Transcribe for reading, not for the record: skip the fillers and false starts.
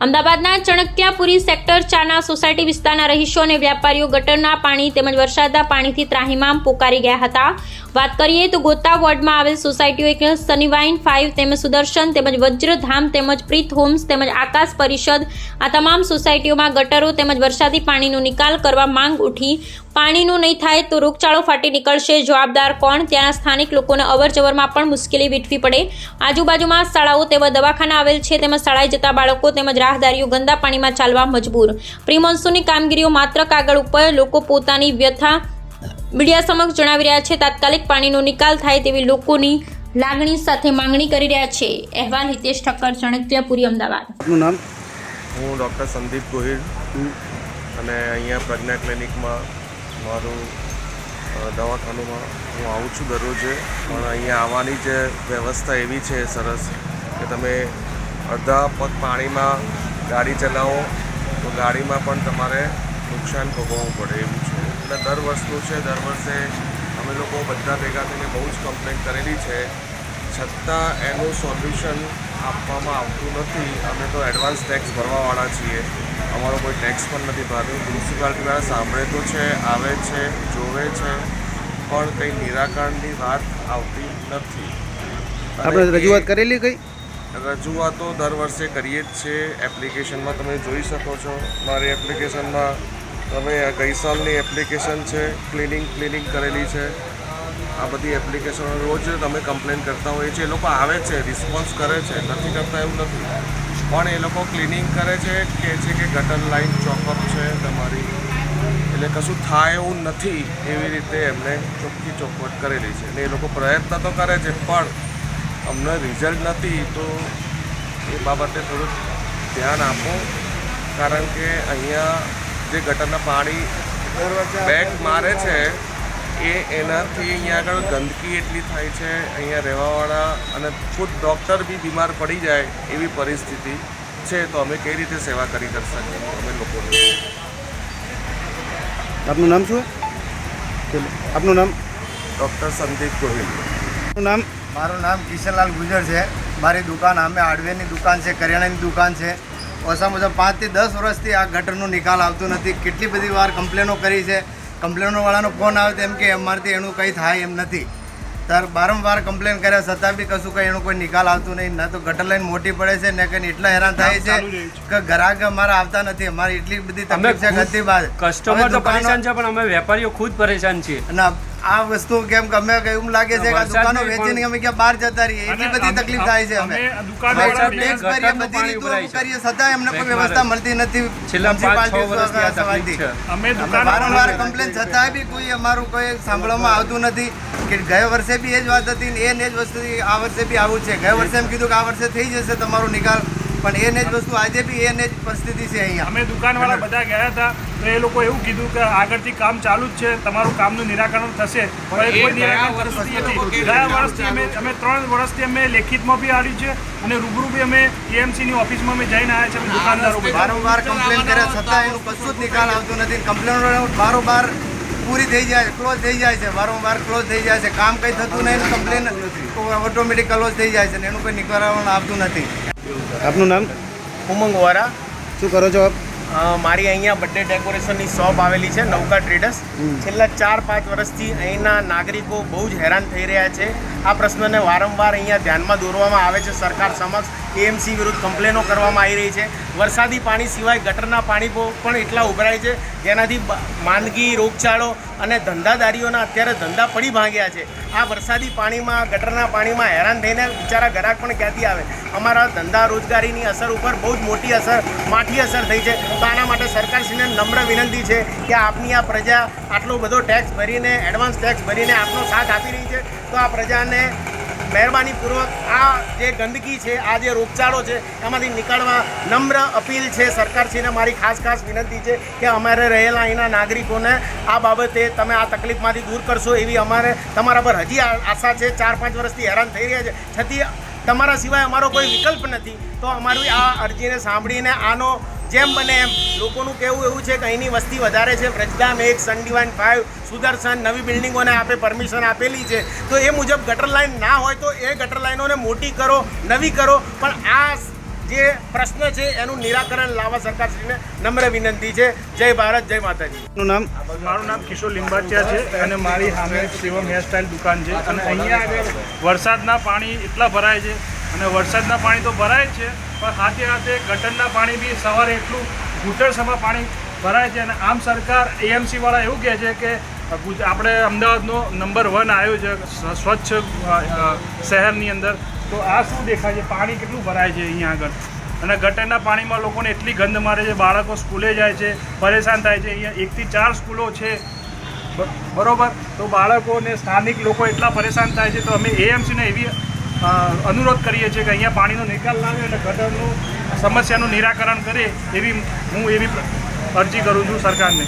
અમદાવાદના ચણક્યાપુરી sector 4ના society વિસ્તારના રહીશો અને વ્યાપારીઓ ગટરના પાણી તેમજ વરસાદના પાણીથી ત્રાહિમામ પોકારી ગયા હતા। વાત કરીએ તો ગોતા વોર્ડમાં આવેલ સોસાયટીઓ એક સનીવાઇન 5 તેમજ સુદર્શન તેમજ વજ્રધામ તેમજ પ્રીત હોમ્સ તેમજ આકાશ પરિષદ આ તમામ સોસાયટીઓમાં ગટરો તેમજ વરસાદી પાણીનો નિકાલ કરવા માંગ ઉઠી। પાણીનું નહીં થાય તો રોગચાળો ફાટી નીકળશે, જવાબદાર કોણ? ત્યાંના સ્થાનિક લોકોને અવરજવરમાં પણ મુશ્કેલી વેઠવી પડે। આજુબાજુમાં શાળાઓ તેમજ દવાખાના આવેલ છે તેમજ શાળાએ જતા બાળકો તેમજ રાહદારીઓ ગંદા પાણીમાં ચાલવા મજબૂર। પ્રી મોન્સૂનની કામગીરીઓ માત્ર કાગળ ઉપર, લોકો પોતાની વ્યથા મીડિયા સમક્ષ જણાવી રહ્યા છે। તાત્કાલિક પાણીનો નિકાલ થાય તેવી લોકોની લાગણી સાથે માંગણી કરી રહ્યા છે। અહેવાલ હિતેશ ઠક્કર, ચણક્યાપુરી, અમદાવાદ। આપનું નામ? હું ડૉક્ટર સંદીપ ગોહિલ અને અહીંયા પ્રજ્ઞા ક્લિનિકમાં મારું દવાખાનામાં હું આવું છું દરરોજે। પણ અહીંયા આવવાની જે વ્યવસ્થા એવી છે સરસ કે તમે અડધા પગ પાણીમાં ગાડી ચલાવો તો ગાડીમાં પણ તમારે નુકસાન ભોગવવું પડે એવું છે। એટલે દર વર્ષનું છે, દર વર્ષે અમે લોકો બધા ભેગા થઈને બહુ જ કમ્પ્લેન કરેલી છે, છતાં એનું સોલ્યુશન આપવામાં આવતું નથી। અમે તો એડવાન્સ ટેક્સ ભરવાવાળા છીએ, અમારો કોઈ ટેક્સ પણ નથી ભરતું। મ્યુનિસિપાલિટીવાળા સાંભળે તો છે, આવે છે, જોવે છે, પણ કંઈ નિરાકરણની વાત આવતી નથી। આપણે રજૂઆત કરેલી કઈ? રજૂઆતો દર વર્ષે કરીએ જ છે। એપ્લિકેશનમાં તમે જોઈ શકો છો, મારી એપ્લિકેશનમાં તમે ગઈ સાલની એપ્લિકેશન છે, ક્લિનિંગ કરેલી છે। આ બધી એપ્લિકેશનો રોજ તમે કમ્પ્લેન કરતા હોઈએ છીએ, એ લોકો આવે છે, રિસ્પોન્સ કરે છે, નથી કરતા એવું નથી, પણ એ લોકો ક્લિનિંગ કરે છે, કહે છે કે ગટર લાઈન ચોકઅપ છે તમારી, એટલે કશું થાય એવું નથી એવી રીતે એમને ચોખ્ખી ચોખવટ કરેલી છે। અને એ લોકો પ્રયત્ન તો કરે છે પણ અમને રિઝલ્ટ નથી, તો એ બાબતે થોડુંક ધ્યાન આપો, કારણ કે અહીંયા જે ગટરના પાણી બેક મારે છે એનાથી અહીંયા આગળ ગંદકી એટલી થાય છે, અહીંયા રહેવાવાળા અને ખુદ ડૉક્ટર બી બીમાર પડી જાય એવી પરિસ્થિતિ છે। તો અમે કઈ રીતે સેવા કરી શકીએ અમે લોકોને? આપનું નામ શું? આપનું નામ? ડૉક્ટર સંદીપ ગોહિલ। આપનું નામ? મારું નામ કિશનલાલ ગુજર છે। મારી દુકાન સામે હાર્ડવેરની દુકાન છે, કરિયાણાની દુકાન છે। ઓછામાં ઓછા 5 થી 10 વર્ષથી આ ગટરનો નિકાલ આવતો નથી। કેટલી બધી વાર કમ્પ્લેનો કરી છે, કમ્પ્લેનોવાળાનો ફોન આવે તો એમ કે અમારથી એનું કંઈ થાય એમ નથી। તાર વારંવાર કમ્પ્લેન કર્યા છતાં બી કશું કંઈ એનું કોઈ નિકાલ આવતું નહીં। ના તો ગટર લાઈન મોટી પડે છે ને કંઈ એટલા હેરાન થાય છે કે ગ્રાહક અમારા આવતા નથી। અમારી એટલી બધી તકલીફ છે ઘરથી બાદ કસ્ટમર તો પરેશાન છે, પણ અમે વેપારીઓ ખુદ પરેશાન છીએ। અને આ વસ્તુ કેમ કે અમે એવું લાગે છે કે આ દુકાનો વેચીને અમે ક્યાં બહાર જતા રહીએ, એટલી બધી તકલીફ થાય છે। અમે ટેક્સ ભરીએ, બધી રીતો કરીએ છતાં એમને કોઈ વ્યવસ્થા મળતી નથી। અમે વારંવાર કમ્પ્લેન છતાં બી કોઈ અમારું કોઈ સાંભળવામાં આવતું નથી। કે ગયા વર્ષે બી એ જ વાત હતી ને એ જ વસ્તુ આ વર્ષે બી આવું છે। ગયા વર્ષે એમ કીધું કે આ વર્ષે થઈ જશે તમારો નિકાલ, પણ એ જ વસ્તુ આજે બી એ જ પરિસ્થિતિ છે અહીંયા। અમે દુકાનવાળા બધા ગયા હતા તો એ લોકો એવું કીધું કે આગળથી કામ ચાલુ જ છે, તમારું કામનું નિરાકરણ થશે, પણ કોઈ નિરાકરણ થતું નથી। ગયા વર્ષથી અમે 3 વર્ષથી અમે લેખિતમાં બી આવ્યું છે અને રૂબરૂ બી અમે એએમસીની ઓફિસમાં અમે જઈને આવ્યા છે। અમે દુકાનદારો વારંવાર કમ્પ્લેન કર્યા છતાં એનું કશું જ નિકાલ આવતો નથી। કમ્પ્લેન બારોબાર પૂરી થઈ જાય છે, ક્લોઝ થઈ જાય છે, વારંવાર ક્લોઝ થઈ જાય છે, કામ કંઈ થતું નહીં, કમ્પ્લેન ઓટોમેટિક ક્લોઝ થઈ જાય છે ને એનું કોઈ નિકાલવાનું આવતું નથી। આપનું નામ? ઉમંગ વોરા। શું કરો છો આપ? મારી અહીંયા બર્થડે ડેકોરેશનની શોપ આવેલી છે, નૌકા ટ્રેડર્સ। છેલ્લા 4-5 વર્ષથી અહીંના નાગરિકો બહુ જ હેરાન થઈ રહ્યા છે। આ પ્રશ્નને વારંવાર અહીંયા ધ્યાનમાં દોરવામાં આવે છે સરકાર સમક્ષ। એએમસી વિરુદ્ધ કમ્પ્લેનો કરવામાં આવી રહી છે। વરસાદી પાણી સિવાય ગટરના પાણી પણ એટલા ઉભરાય છે જેનાથી માંદગી, રોગચાળો અને ધંધાદારીઓના અત્યારે ધંધા પડી ભાંગ્યા છે। આ વરસાદી પાણીમાં, ગટરના પાણીમાં હેરાન થઈને બિચારા ગ્રાહક પણ ક્યાંથી આવે? અમારા ધંધા રોજગારીની અસર ઉપર બહુ જ મોટી અસર, માઠી અસર થઈ છે। તો આના માટે સરકારશ્રીને નમ્ર વિનંતી છે કે આપની આ પ્રજા આટલો બધો ટેક્સ ભરીને, એડવાન્સ ટેક્સ ભરીને આપનો સાથ આપી રહી છે, તો આ પ્રજાને મહેરબાનીપૂર્વક આ જે ગંદકી છે, આ જે રોગચાળો છે, એમાંથી નીકળવા નમ્ર અપીલ છે સરકારશ્રીને। મારી ખાસ વિનંતી છે કે અમારે રહેલા અહીંના નાગરિકોને આ બાબતે તમે આ તકલીફમાંથી દૂર કરશો એવી અમારે તમારા પર હજી આશા છે। 4-5 વર્ષથી હેરાન થઈ રહ્યા છે, છતાં તમારા સિવાય અમારો કોઈ વિકલ્પ નથી। તો અમારી આ અરજીને સાંભળીને આનો જેમ બને એમ લોકોનું કહેવું એવું છે કે અહીંની વસ્તી વધારે છે। વ્રજધામ 1, સનડીવાઇન 5, સુદર્શન નવી બિલ્ડિંગોને આપે પરમિશન આપેલી છે, તો એ મુજબ ગટર લાઈન ના હોય તો એ ગટર લાઈનોને મોટી કરો, નવી કરો, પણ આ જે પ્રશ્ન છે એનું નિરાકરણ લાવવા સરકારશ્રીને નમ્ર વિનંતી છે. જય ભારત, જય માતાજી. આપનું નામ? મારું નામ કિશોર લીંબાચિયા છે અને મારી સામે શિવમ હેરસ્ટાઇલ દુકાન છે. અને અહીંયા આગળ વરસાદના પાણી એટલા ભરાય છે અને વરસાદના પાણી તો ભરાય જ છે, પણ સાથે સાથે ગટરના પાણી બી સવારે એટલું ઘૂંટણસમાં પાણી ભરાય છે. અને આમ સરકાર એએમસીવાળા એવું કહે છે કે આપણે અમદાવાદનો નંબર 1 આવ્યો છે સ્વચ્છ શહેરની અંદર. તો આ શું દેખાય છે? પાણી કેટલું ભરાય છે અહીંયા આગળ. અને ગટરના પાણીમાં લોકોને એટલી ગંધ મારે છે, બાળકો સ્કૂલે જાય છે, પરેશાન થાય છે. અહીંયા 1 થી 4 સ્કૂલો છે, બરોબર. તો બાળકોને સ્થાનિક લોકો એટલા પરેશાન થાય છે. તો અમે એએમસીને એવી અનુરોધ કરીએ છીએ કે અહીંયા પાણીનો નિકાલ લાવે અને ગટરનું સમસ્યાનું નિરાકરણ કરે, એવી હું અરજી કરું છું સરકારને.